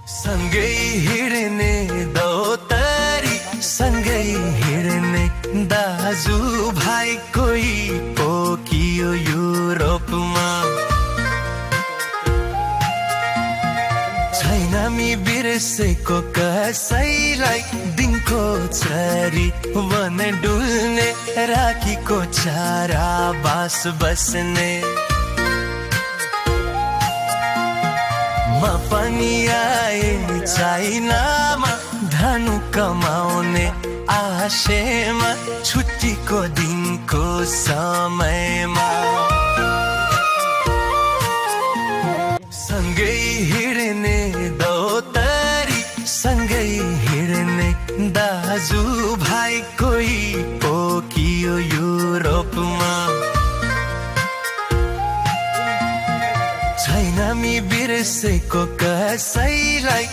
सँगै हिँड्ने दौतरी, सँगै हिँड्ने दाजु भाइ कोही पोखियो युरोपमा। छैन मी बिर्सेको कसैलाई, दिनको छरी वन डुल्ने, राखीको चारा बास बस्ने। म पनि आए चाइनामा धनु कमाउने आशेमा, छुट्टीको दिनको समयमा। सँगै हिँड्ने दौतरी, सँगै हिँड्ने दाजु भाइ कोही पोखियो युरोपमा। छैन मी बिर्सेको कसैलाई,